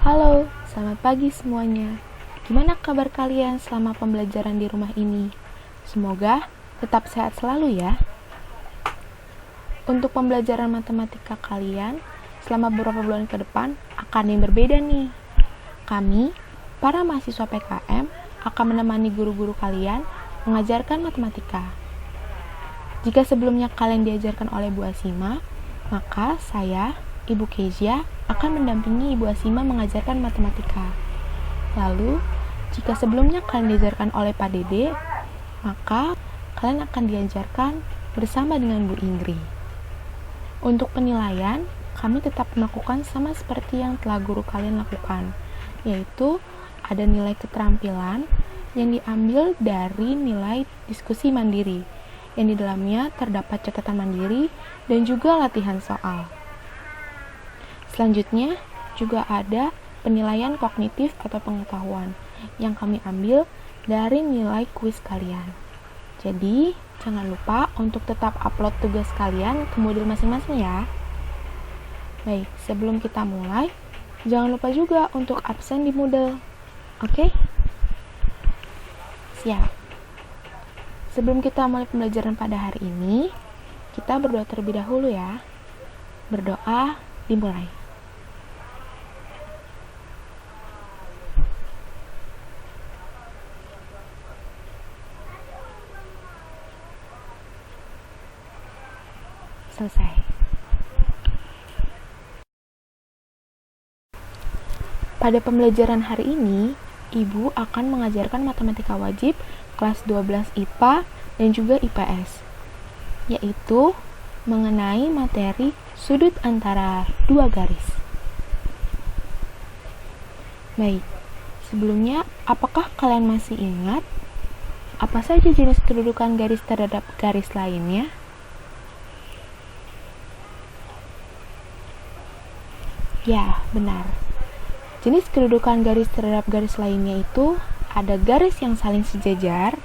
Halo, selamat pagi semuanya. Gimana kabar kalian selama pembelajaran di rumah ini? Semoga tetap sehat selalu ya. Untuk pembelajaran matematika kalian, selama beberapa bulan ke depan akan yang berbeda nih. Kami, para mahasiswa PKM, akan menemani guru-guru kalian mengajarkan matematika. Jika sebelumnya kalian diajarkan oleh Bu Asima, maka saya, Ibu Kezia, akan mendampingi Ibu Asima mengajarkan matematika. Lalu, jika sebelumnya kalian diajarkan oleh Pak Dede, maka kalian akan diajarkan bersama dengan Bu Ingri. Untuk penilaian, kami tetap melakukan sama seperti yang telah guru kalian lakukan, yaitu ada nilai keterampilan yang diambil dari nilai diskusi mandiri, yang di dalamnya terdapat catatan mandiri dan juga latihan soal. Selanjutnya, juga ada penilaian kognitif atau pengetahuan yang kami ambil dari nilai kuis kalian. Jadi, jangan lupa untuk tetap upload tugas kalian ke Moodle masing-masing ya. Baik, sebelum kita mulai, jangan lupa juga untuk absen di Moodle. Oke? Siap. Sebelum kita mulai pembelajaran pada hari ini, kita berdoa terlebih dahulu ya. Berdoa, dimulai. Selesai. Pada pembelajaran hari ini, Ibu akan mengajarkan matematika wajib kelas 12 IPA dan juga IPS, yaitu mengenai materi sudut antara dua garis. Baik, sebelumnya apakah kalian masih ingat apa saja jenis kedudukan garis terhadap garis lainnya? Ya, benar. Jenis kedudukan garis terhadap garis lainnya itu ada garis yang saling sejajar,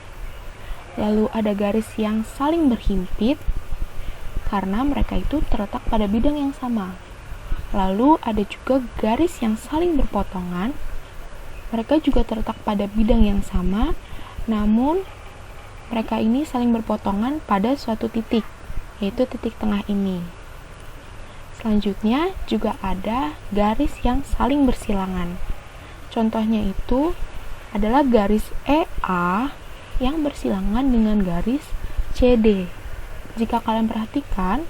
lalu ada garis yang saling berhimpit, karena mereka itu terletak pada bidang yang sama. Lalu ada juga garis yang saling berpotongan, mereka juga terletak pada bidang yang sama, namun mereka ini saling berpotongan pada suatu titik, yaitu titik tengah ini. Selanjutnya juga ada garis yang saling bersilangan. Contohnya itu adalah garis EA yang bersilangan dengan garis CD. Jika kalian perhatikan,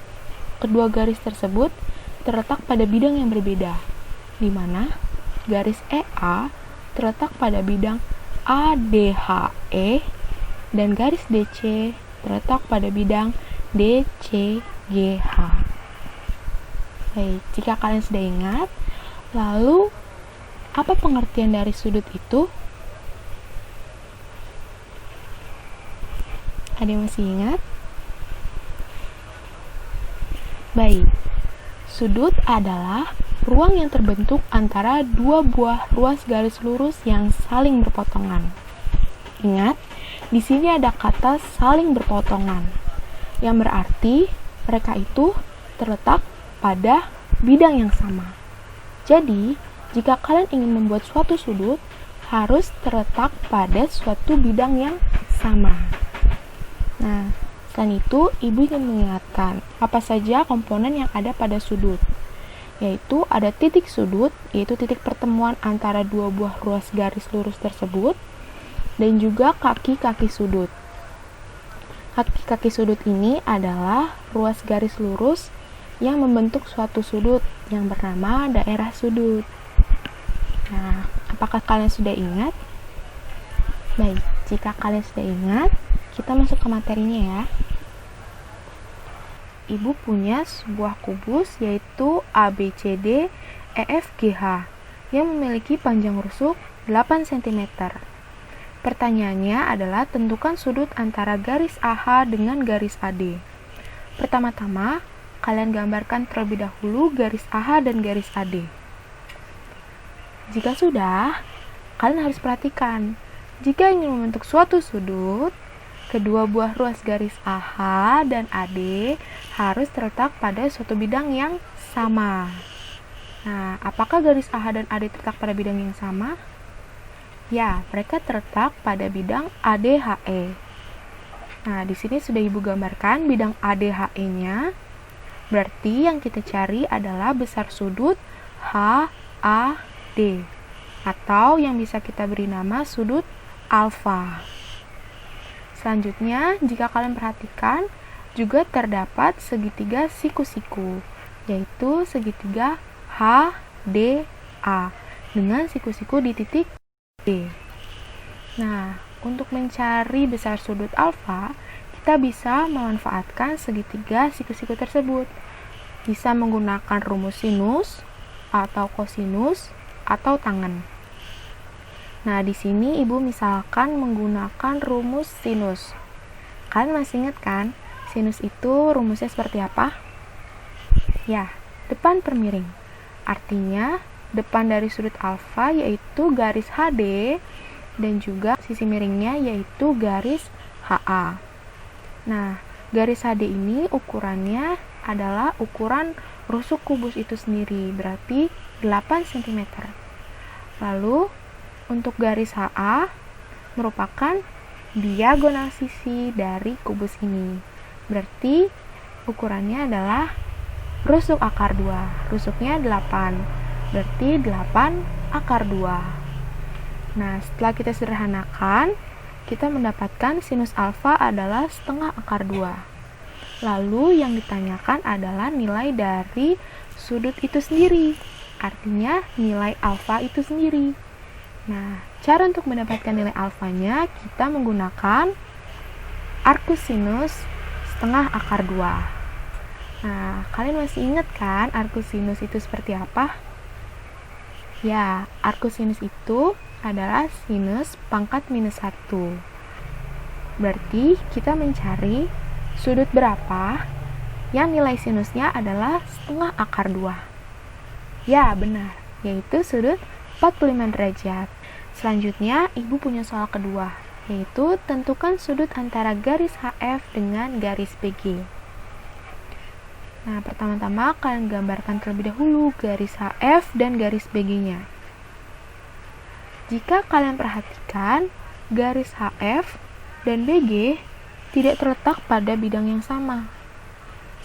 kedua garis tersebut terletak pada bidang yang berbeda, di mana garis EA terletak pada bidang ADHE dan garis DC terletak pada bidang DCGH. Baik, jika kalian sudah ingat, lalu apa pengertian dari sudut itu? Ada yang masih ingat? Baik, sudut adalah ruang yang terbentuk antara dua buah ruas garis lurus yang saling berpotongan. Ingat, di sini ada kata saling berpotongan, yang berarti mereka itu terletak pada bidang yang sama. Jadi, jika kalian ingin membuat suatu sudut, harus terletak pada suatu bidang yang sama. Nah, selain itu, Ibu ingin mengingatkan apa saja komponen yang ada pada sudut, yaitu ada titik sudut, yaitu titik pertemuan antara dua buah ruas garis lurus tersebut, dan juga kaki-kaki sudut. Kaki-kaki sudut ini adalah ruas garis lurus yang membentuk suatu sudut yang bernama daerah sudut. Nah, apakah kalian sudah ingat? Baik, jika kalian sudah ingat, kita masuk ke materinya ya. Ibu punya sebuah kubus yaitu ABCD EFGH yang memiliki panjang rusuk 8 cm. Pertanyaannya adalah tentukan sudut antara garis AH dengan garis AD. Pertama-tama, kalian gambarkan terlebih dahulu garis AH dan garis AD. Jika sudah, kalian harus perhatikan, jika ingin membentuk suatu sudut, kedua buah ruas garis AH dan AD harus terletak pada suatu bidang yang sama. Nah, apakah garis AH dan AD terletak pada bidang yang sama? Ya, mereka terletak pada bidang ADHE. Nah, di sini sudah Ibu gambarkan bidang ADHE-nya. Berarti yang kita cari adalah besar sudut HAD, atau yang bisa kita beri nama sudut alfa. Selanjutnya, jika kalian perhatikan, juga terdapat segitiga siku-siku, yaitu segitiga HDA dengan siku-siku di titik D. Nah, untuk mencari besar sudut alfa, kita bisa memanfaatkan segitiga siku-siku tersebut. Bisa menggunakan rumus sinus, atau kosinus, atau tangen. Nah, di sini Ibu misalkan menggunakan rumus sinus. Kalian masih ingat kan, sinus itu rumusnya seperti apa? Ya, depan per miring. Artinya, depan dari sudut alfa yaitu garis HD, dan juga sisi miringnya yaitu garis HA. Nah, garis HD ini ukurannya adalah ukuran rusuk kubus itu sendiri, berarti 8 cm. Lalu, untuk garis HA merupakan diagonal sisi dari kubus ini. Berarti ukurannya adalah rusuk akar 2. Rusuknya 8. Berarti 8 akar 2. Nah, setelah kita sederhanakan, kita mendapatkan sinus alfa adalah setengah akar 2. Lalu yang ditanyakan adalah nilai dari sudut itu sendiri. Artinya nilai alfa itu sendiri. Nah, cara untuk mendapatkan nilai alfanya, kita menggunakan arcus sinus setengah akar 2. Nah, kalian masih ingat kan arcus sinus itu seperti apa? Ya, arcus sinus itu adalah sinus pangkat minus 1. Berarti kita mencari sudut berapa yang nilai sinusnya adalah setengah akar 2. Ya, benar, yaitu sudut 45 derajat. Selanjutnya, Ibu punya soal kedua, yaitu tentukan sudut antara garis HF dengan garis BG. Nah, pertama-tama kalian gambarkan terlebih dahulu garis HF dan garis BG-nya. Jika kalian perhatikan, garis HF dan BG tidak terletak pada bidang yang sama,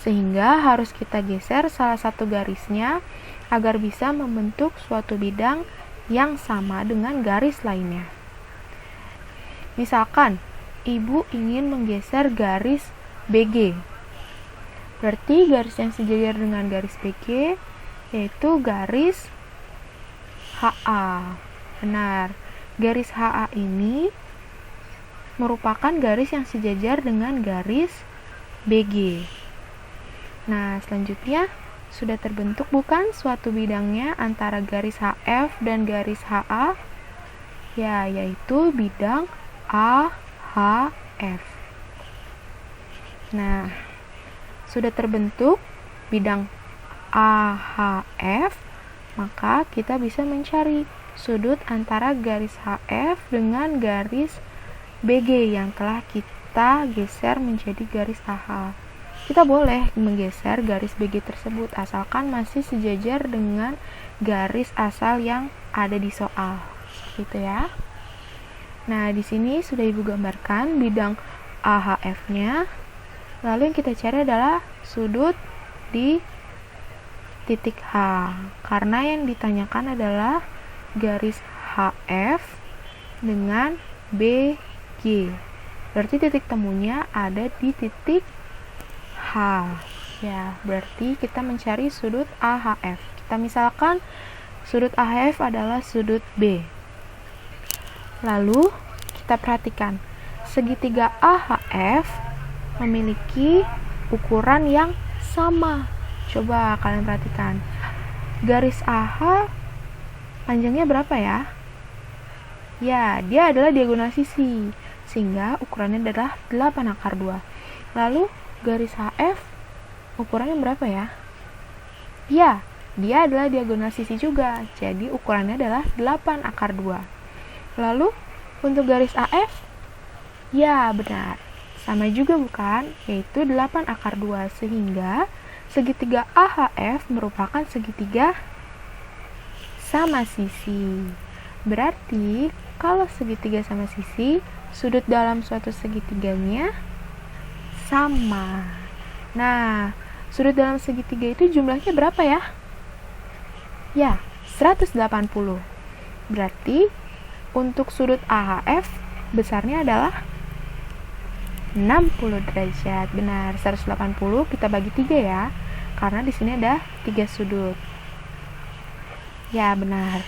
sehingga harus kita geser salah satu garisnya agar bisa membentuk suatu bidang yang sama dengan garis lainnya. Misalkan, Ibu ingin menggeser garis BG. Berarti garis yang sejajar dengan garis BG yaitu garis HA. Benar, garis HA ini merupakan garis yang sejajar dengan garis BG. Nah, selanjutnya sudah terbentuk bukan suatu bidangnya antara garis HF dan garis HA? Ya, yaitu bidang AHF. Nah, sudah terbentuk bidang AHF, maka kita bisa mencari sudut antara garis HF dengan garis BG yang telah kita geser menjadi garis AH. Kita boleh menggeser garis BG tersebut asalkan masih sejajar dengan garis asal yang ada di soal. Gitu ya. Nah, di sini sudah Ibu gambarkan bidang AHF-nya. Lalu yang kita cari adalah sudut di titik H. Karena yang ditanyakan adalah garis HF dengan BG. Berarti titik temunya ada di titik H. Ya, berarti kita mencari sudut AHF. Kita misalkan sudut AHF adalah sudut B. Lalu kita perhatikan segitiga AHF memiliki ukuran yang sama. Coba kalian perhatikan. Garis AH panjangnya berapa ya? Ya, dia adalah diagonal sisi, sehingga ukurannya adalah 8 akar 2. Lalu garis HF ukurannya berapa ya? Ya, dia adalah diagonal sisi juga, jadi ukurannya adalah 8 akar 2. Lalu untuk garis AF, ya benar, sama juga bukan, yaitu 8 akar 2, sehingga segitiga AHF merupakan segitiga sama sisi. Berarti kalau segitiga sama sisi, sudut dalam suatu segitiganya sama. Nah, sudut dalam segitiga itu jumlahnya berapa ya? Ya, 180. Berarti untuk sudut AHF besarnya adalah 60 derajat. Benar, 180 kita bagi 3 ya. Karena di sini ada 3 sudut. Ya, benar.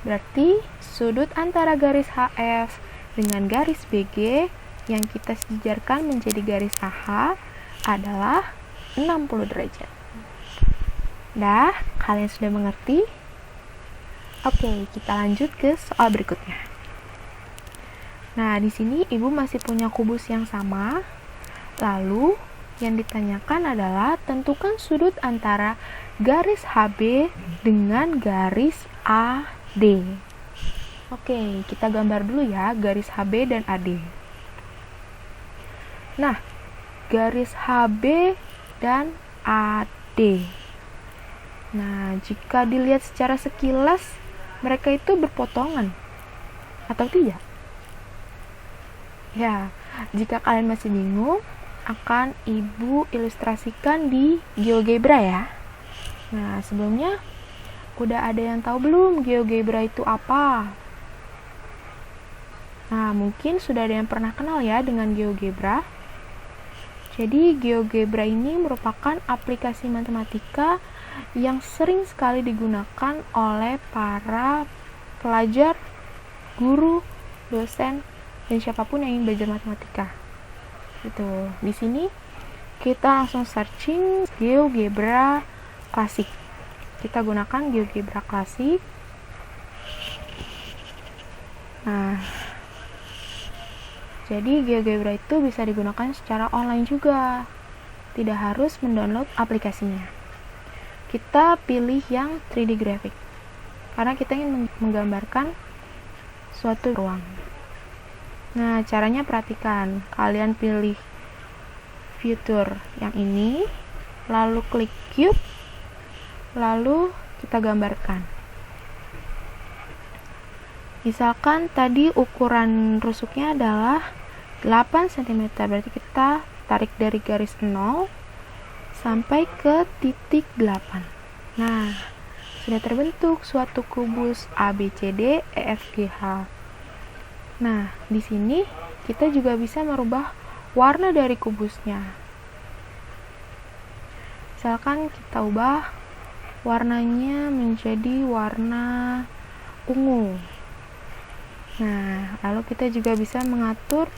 Berarti sudut antara garis HF dengan garis BG yang kita sejajarkan menjadi garis AH adalah 60 derajat. Dah, kalian sudah mengerti? Oke, kita lanjut ke soal berikutnya. Nah, di sini Ibu masih punya kubus yang sama. Lalu, yang ditanyakan adalah tentukan sudut antara garis HB dengan garis AD. Oke, kita gambar dulu ya garis HB dan AD. Nah, garis HB dan AD. Nah, jika dilihat secara sekilas, mereka itu berpotongan atau tidak? Ya, jika kalian masih bingung, akan Ibu ilustrasikan di GeoGebra ya. Nah, sebelumnya udah ada yang tahu belum GeoGebra itu apa? Nah, mungkin sudah ada yang pernah kenal ya dengan GeoGebra. Jadi, GeoGebra ini merupakan aplikasi matematika yang sering sekali digunakan oleh para pelajar, guru, dosen, dan siapapun yang ingin belajar matematika. Gitu. Di sini kita langsung searching GeoGebra klasik. Kita gunakan GeoGebra klasik. Nah, jadi GeoGebra itu bisa digunakan secara online juga. Tidak harus mendownload aplikasinya. Kita pilih yang 3D graphic karena kita ingin menggambarkan suatu ruang. Nah, caranya perhatikan. Kalian pilih fitur yang ini, lalu klik cube, lalu kita gambarkan. Misalkan tadi ukuran rusuknya adalah 8 cm, berarti kita tarik dari garis 0 sampai ke titik 8. Nah, sudah terbentuk suatu kubus ABCD EFGH. Nah, di sini kita juga bisa merubah warna dari kubusnya. Misalkan kita ubah warnanya menjadi warna ungu. Nah, lalu kita juga bisa mengatur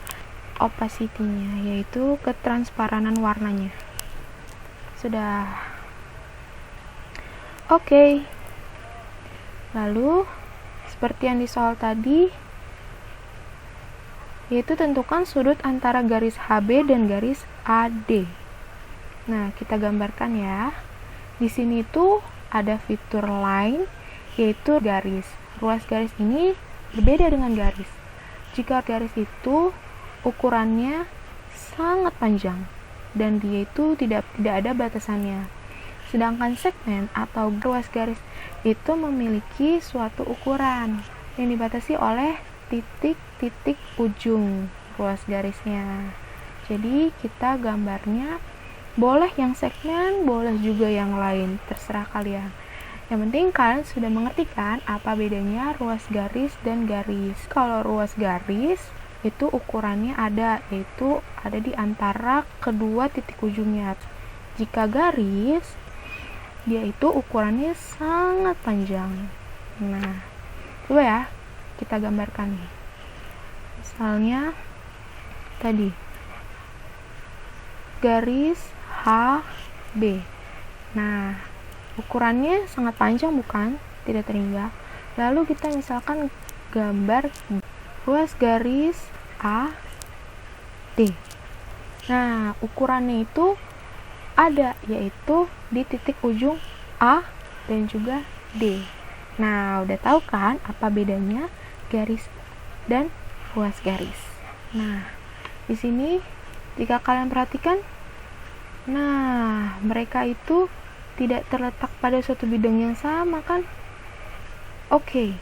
opacity-nya, yaitu ketransparanan warnanya. Sudah. Oke. Lalu, seperti yang di soal tadi, yaitu tentukan sudut antara garis HB dan garis AD. Nah, kita gambarkan ya. Di sini tuh ada fitur line, yaitu garis. Ruas garis ini berbeda dengan garis. Jika garis itu ukurannya sangat panjang dan dia itu tidak ada batasannya. Sedangkan segmen atau ruas garis itu memiliki suatu ukuran yang dibatasi oleh titik-titik ujung ruas garisnya. Jadi kita gambarnya boleh yang segmen, boleh juga yang lain, terserah kalian. Yang penting kalian sudah mengerti kan apa bedanya ruas garis dan garis. Kalau ruas garis itu ukurannya ada, yaitu ada di antara kedua titik ujungnya. Jika garis, dia itu ukurannya sangat panjang. Nah, coba ya kita gambarkan nih. Misalnya tadi garis HB. Nah, ukurannya sangat panjang bukan? Tidak terhingga. Lalu kita misalkan gambar ruas garis AD. Nah, ukurannya itu ada, yaitu di titik ujung A dan juga D. Nah, udah tahu kan apa bedanya garis dan ruas garis. Nah, di sini jika kalian perhatikan, nah, mereka itu tidak terletak pada suatu bidang yang sama kan? Oke.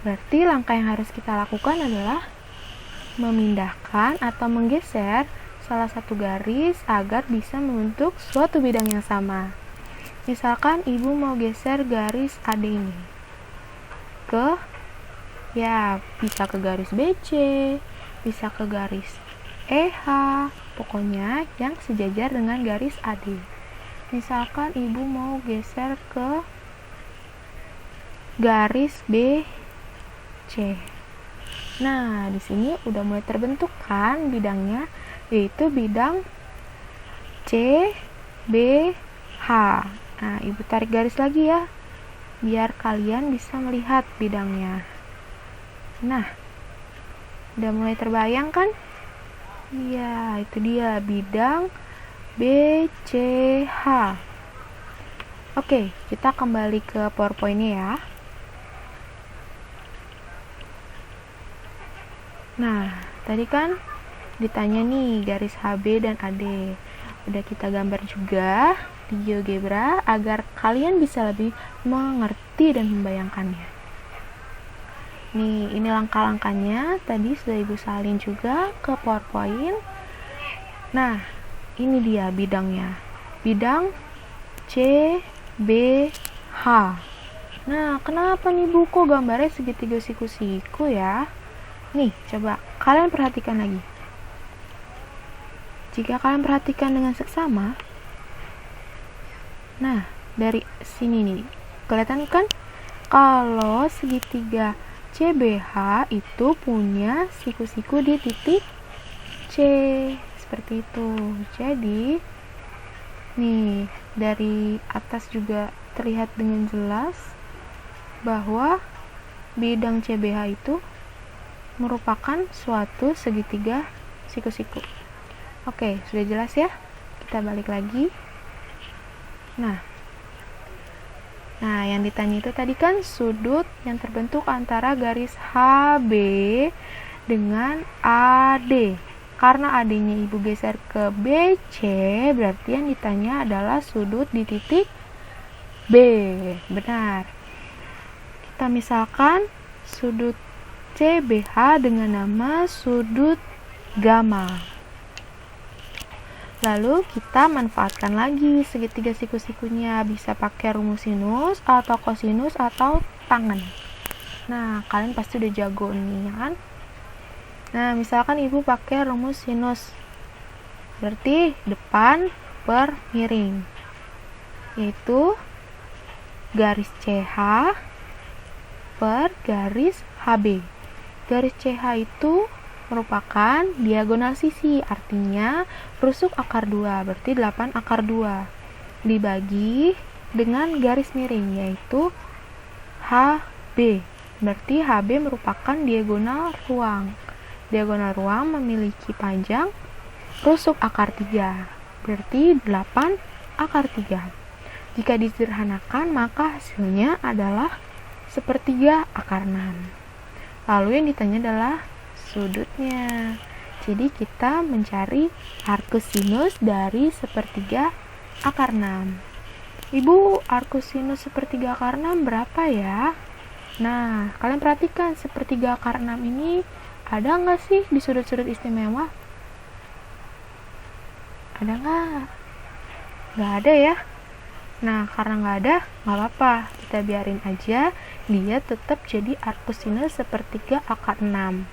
Berarti langkah yang harus kita lakukan adalah memindahkan atau menggeser salah satu garis agar bisa membentuk suatu bidang yang sama. Misalkan ibu mau geser garis AD ini ke, ya bisa ke garis BC, bisa ke garis EH, pokoknya yang sejajar dengan garis AD. Misalkan ibu mau geser ke garis BC. Nah, di sini udah mulai terbentuk kan bidangnya, yaitu bidang CBH. Nah, ibu tarik garis lagi ya, biar kalian bisa melihat bidangnya. Nah, udah mulai terbayang kan? Iya, itu dia bidang BCH. Oke, kita kembali ke PowerPoint-nya ya. Nah, tadi kan ditanya nih garis HB dan AD. Udah kita gambar juga di GeoGebra agar kalian bisa lebih mengerti dan membayangkannya. Nih, ini langkah-langkahnya. Tadi sudah ibu salin juga ke PowerPoint. Nah, ini dia bidangnya. Bidang CBH. Nah, kenapa nih bu kok gambarnya segitiga siku-siku ya? Nih, coba kalian perhatikan lagi. Jika kalian perhatikan dengan seksama, nah, dari sini nih, kelihatan kan kalau segitiga CBH itu punya siku-siku di titik C, seperti itu. Jadi, nih, dari atas juga terlihat dengan jelas bahwa bidang CBH itu merupakan suatu segitiga siku-siku. Oke, sudah jelas ya? Kita balik lagi. Nah, yang ditanya itu tadi kan sudut yang terbentuk antara garis HB dengan AD. Karena AD-nya ibu geser ke BC, berarti yang ditanya adalah sudut di titik B. Benar. Kita misalkan sudut CBH dengan nama sudut gamma. Lalu kita manfaatkan lagi segitiga siku-sikunya, bisa pakai rumus sinus atau kosinus atau tangen. Nah, kalian pasti udah jago nih ya kan? Nah, misalkan ibu pakai rumus sinus, berarti depan per miring, yaitu garis CH per garis HB. Garis CH itu merupakan diagonal sisi, artinya rusuk akar 2, berarti 8 akar 2. Dibagi dengan garis miring, yaitu HB. Berarti HB merupakan diagonal ruang. Diagonal ruang memiliki panjang rusuk akar 3, berarti 8 akar 3. Jika disederhanakan, maka hasilnya adalah sepertiga akar 6. Lalu yang ditanya adalah sudutnya. Jadi kita mencari arcus sinus dari sepertiga akar 6. Ibu, arcus sinus sepertiga akar 6 berapa ya? Nah, kalian perhatikan sepertiga akar 6 ini ada nggak sih di sudut-sudut istimewa? Ada nggak? Nggak ada ya? Nah, karena nggak ada, nggak apa-apa. Kita biarin aja, dia tetap jadi arcus sinus sepertiga akar 6.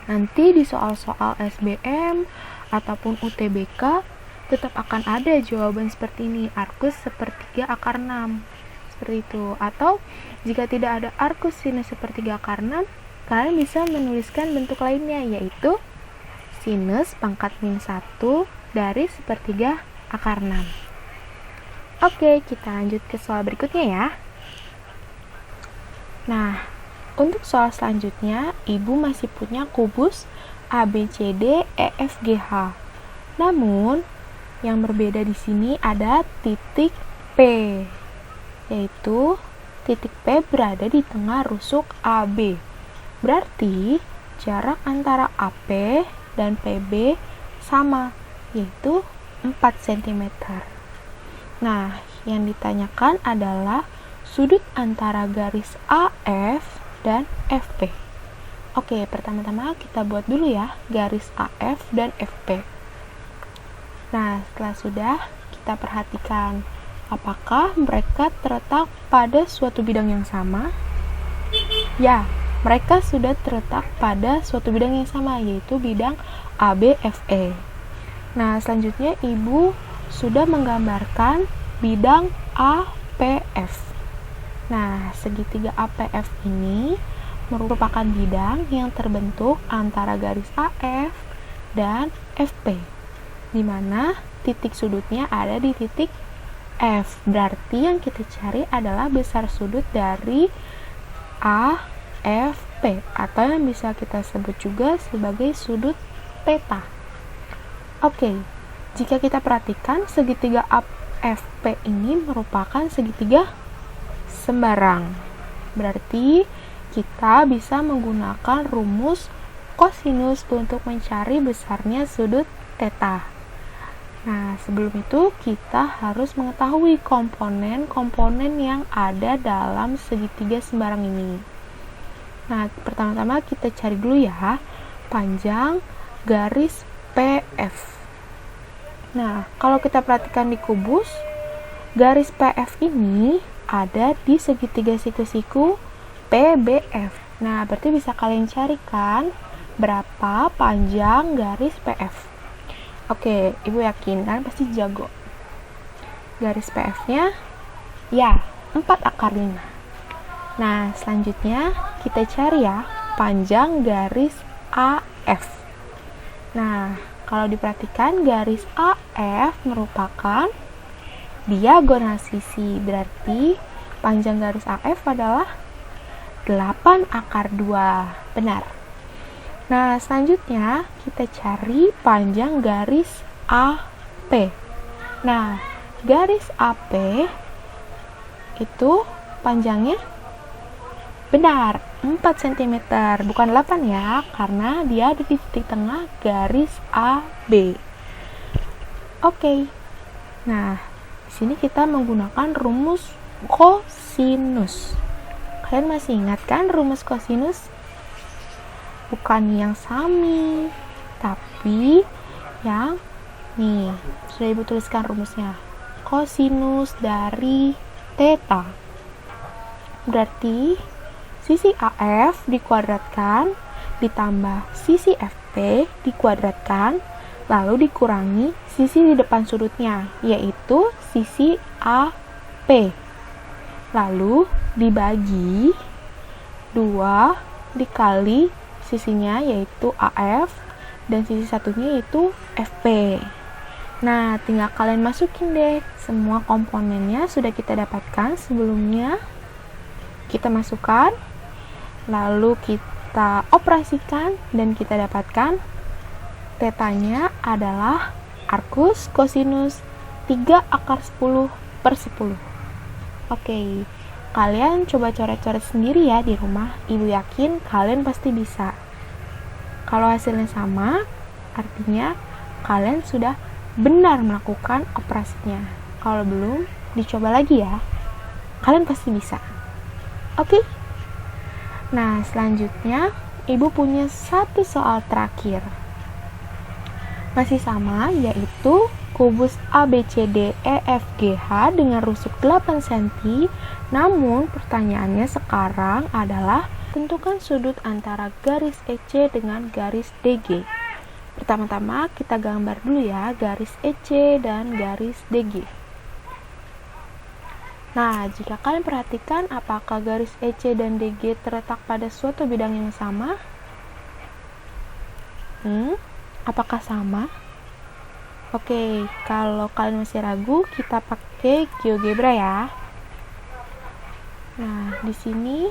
Nanti di soal-soal SBM ataupun UTBK, tetap akan ada jawaban seperti ini, arcus sepertiga akar 6. Seperti itu. Atau, jika tidak ada arcus sinus sepertiga akar 6, kalian bisa menuliskan bentuk lainnya, yaitu sinus pangkat min 1 dari sepertiga akar 6. Oke, kita lanjut ke soal berikutnya ya. Nah, untuk soal selanjutnya, ibu masih punya kubus ABCD EFGH. Namun, yang berbeda di sini ada titik P, yaitu titik P berada di tengah rusuk AB. Berarti, jarak antara AP dan PB sama, yaitu 4 cm. Nah, yang ditanyakan adalah sudut antara garis AF dan FP. Oke, pertama-tama kita buat dulu ya garis AF dan FP. Nah, setelah sudah, kita perhatikan apakah mereka terletak pada suatu bidang yang sama? Ya, mereka sudah terletak pada suatu bidang yang sama, yaitu bidang ABFE. Nah, selanjutnya Ibu sudah menggambarkan bidang APF. Nah, segitiga APF ini merupakan bidang yang terbentuk antara garis AF dan FP, di mana titik sudutnya ada di titik F. Berarti yang kita cari adalah besar sudut dari AFP, atau yang bisa kita sebut juga sebagai sudut theta. Oke, jika kita perhatikan segitiga AFP ini merupakan segitiga sembarang. Berarti kita bisa menggunakan rumus kosinus untuk mencari besarnya sudut theta. Nah, sebelum itu kita harus mengetahui komponen-komponen yang ada dalam segitiga sembarang ini. Nah, pertama-tama kita cari dulu ya panjang garis PF. Nah, kalau kita perhatikan di kubus, garis PF ini ada di segitiga siku-siku PBF. Nah, berarti bisa kalian carikan berapa panjang garis PF. Oke, Ibu yakin kan pasti jago. Garis PF-nya ya 4 akar 5. Nah, selanjutnya kita cari ya panjang garis AF. Nah, kalau diperhatikan garis AF merupakan diagonal sisi, berarti panjang garis AF adalah 8 akar 2. Benar. Nah, selanjutnya kita cari panjang garis AP. Nah, garis AP itu panjangnya benar 4 cm, bukan 8 ya, karena dia ada di titik tengah garis AB. Oke. Nah, di sini kita menggunakan rumus kosinus. Kalian masih ingat kan rumus kosinus? Bukan yang sami, tapi yang nih, sudah Ibu tuliskan rumusnya. Kosinus dari theta. Berarti sisi AF dikuadratkan ditambah sisi FP dikuadratkan lalu dikurangi sisi di depan sudutnya, yaitu sisi AP. Lalu dibagi 2 dikali sisinya, yaitu AF, dan sisi satunya yaitu FP. Nah, tinggal kalian masukin deh semua komponennya sudah kita dapatkan sebelumnya. Kita masukkan, lalu kita operasikan, dan kita dapatkan tetanya adalah arcus kosinus 3 akar 10 per 10. Oke, kalian coba coret-coret sendiri ya di rumah. Ibu yakin kalian pasti bisa. Kalau hasilnya sama, artinya kalian sudah benar melakukan operasinya. Kalau belum, dicoba lagi ya. Kalian pasti bisa. Oke? Nah, selanjutnya Ibu punya satu soal terakhir. Masih sama, yaitu kubus ABCDEFGH dengan rusuk 8 cm. Namun, pertanyaannya sekarang adalah tentukan sudut antara garis EC dengan garis DG. Pertama-tama kita gambar dulu ya garis EC dan garis DG. Nah, jika kalian perhatikan apakah garis EC dan DG terletak pada suatu bidang yang sama? Apakah sama? Oke, kalau kalian masih ragu, kita pakai GeoGebra ya. Nah, di sini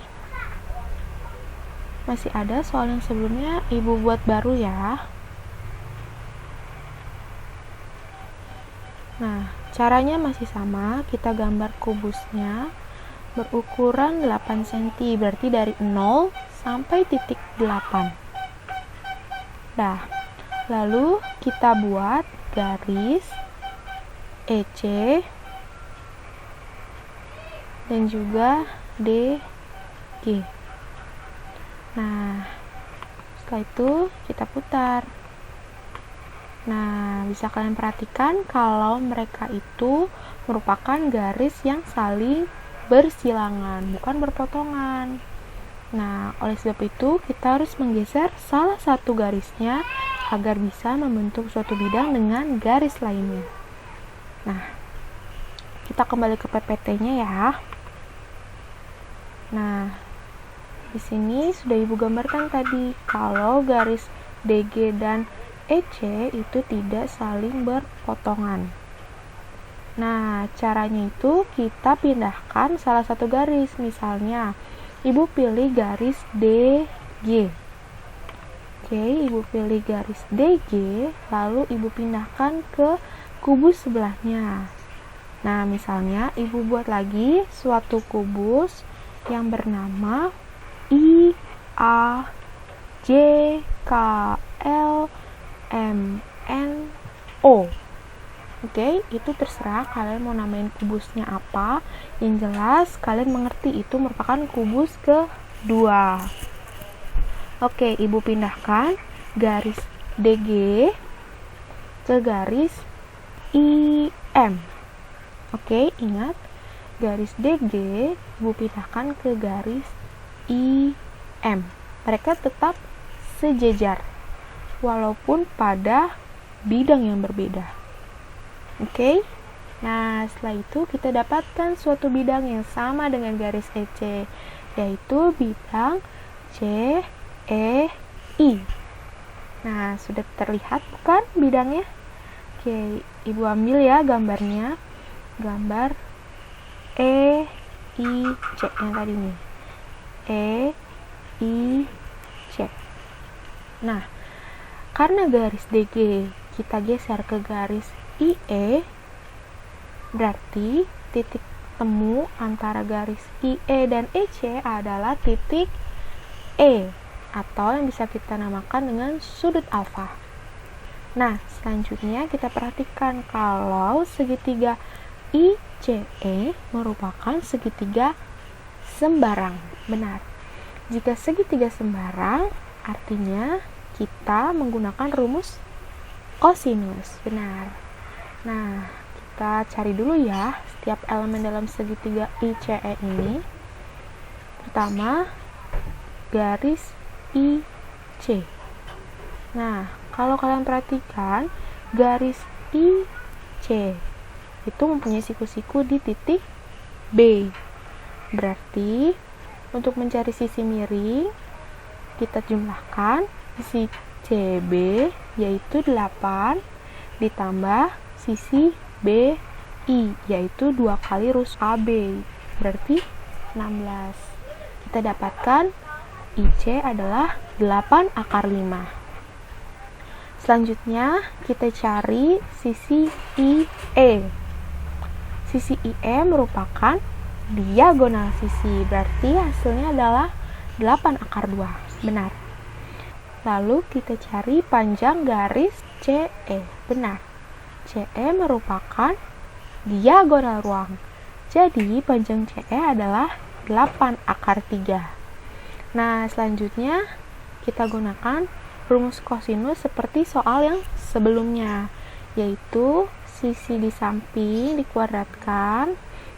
masih ada soal yang sebelumnya Ibu buat baru ya. Nah, caranya masih sama, kita gambar kubusnya berukuran 8 cm, berarti dari 0 sampai titik 8. Nah, lalu kita buat garis EC dan juga DG. Nah, setelah itu kita putar. Nah, bisa kalian perhatikan kalau mereka itu merupakan garis yang saling bersilangan, bukan berpotongan. Nah, oleh sebab itu kita harus menggeser salah satu garisnya agar bisa membentuk suatu bidang dengan garis lainnya. Nah, kita kembali ke PPT-nya ya. Nah, di sini sudah Ibu gambarkan tadi kalau garis DG dan EC itu tidak saling berpotongan. Nah, caranya itu kita pindahkan salah satu garis. Misalnya, Ibu pilih garis DG. Oke, Ibu pilih garis DG, lalu Ibu pindahkan ke kubus sebelahnya. Nah, misalnya Ibu buat lagi suatu kubus yang bernama I, A, J, K, L, M, N, O. Oke, itu terserah kalian mau namain kubusnya apa. Yang jelas kalian mengerti itu merupakan kubus kedua. Oke, Ibu pindahkan garis DG ke garis IM. Oke, ingat garis DG Ibu pindahkan ke garis IM. Mereka tetap sejajar walaupun pada bidang yang berbeda. Oke. Nah, setelah itu kita dapatkan suatu bidang yang sama dengan garis EC, yaitu bidang CEI. Nah, sudah terlihat bukan bidangnya? Oke, Ibu ambil ya gambarnya. Gambar EIC yang tadi nih. EIC. Nah, karena garis DG kita geser ke garis IE, berarti titik temu antara garis IE dan EC adalah titik E, atau yang bisa kita namakan dengan sudut alfa. Nah, selanjutnya kita perhatikan kalau segitiga ICE merupakan segitiga sembarang. Benar. Jika segitiga sembarang, artinya kita menggunakan rumus kosinus. Benar. Nah, kita cari dulu ya setiap elemen dalam segitiga ICE ini. Pertama, garis IC. Nah, kalau kalian perhatikan, garis IC itu mempunyai siku-siku di titik B. Berarti, untuk mencari sisi miring, kita jumlahkan sisi CB, yaitu 8, ditambah sisi BI, yaitu 2 kali rus AB, berarti 16. Kita dapatkan IC adalah 8 akar 5. Selanjutnya, kita cari sisi IE. Sisi IE merupakan diagonal sisi, berarti hasilnya adalah 8 akar 2. Benar. Lalu kita cari panjang garis CE. Benar. CE merupakan diagonal ruang. Jadi panjang CE adalah 8 akar 3. Nah, selanjutnya kita gunakan rumus kosinus seperti soal yang sebelumnya, yaitu sisi di samping dikuadratkan,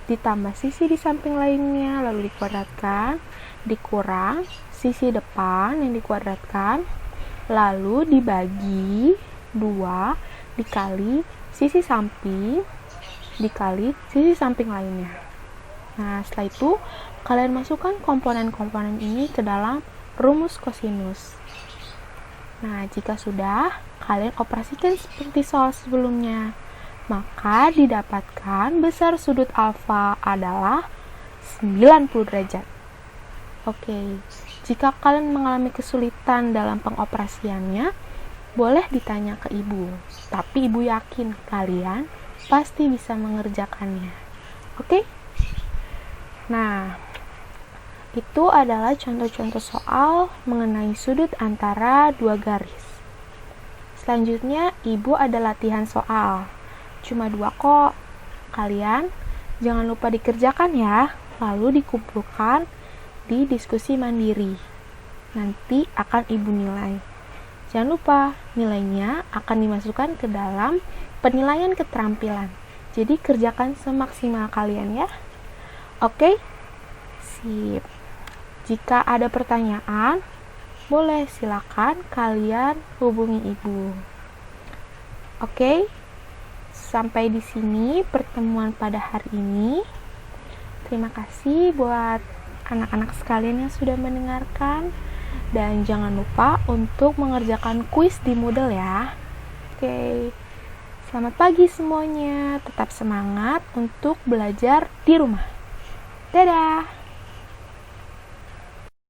ditambah sisi di samping lainnya, lalu dikuadratkan, dikurang sisi depan yang dikuadratkan, lalu dibagi 2 dikali sisi samping dikali sisi samping lainnya. Nah, setelah itu kalian masukkan komponen-komponen ini ke dalam rumus kosinus. Nah, jika sudah, kalian operasikan seperti soal sebelumnya. Maka didapatkan besar sudut alfa adalah 90 derajat. Oke, jika kalian mengalami kesulitan dalam pengoperasiannya, boleh ditanya ke ibu. Tapi ibu yakin kalian pasti bisa mengerjakannya. Oke? Nah, itu adalah contoh-contoh soal mengenai sudut antara dua garis. Selanjutnya, ibu ada latihan soal. Cuma 2 kok. Kalian jangan lupa dikerjakan ya. lalu dikumpulkan di diskusi mandiri. Nanti akan Ibu nilai. Jangan lupa, nilainya akan dimasukkan ke dalam penilaian keterampilan. Jadi kerjakan semaksimal kalian ya. Oke? Sip. Jika ada pertanyaan, boleh silakan kalian hubungi Ibu. Oke? Sampai di sini pertemuan pada hari ini. Terima kasih buat anak-anak sekalian yang sudah mendengarkan. Dan jangan lupa untuk mengerjakan kuis di Moodle ya. Oke. Selamat pagi semuanya. Tetap semangat untuk belajar di rumah. Dadah!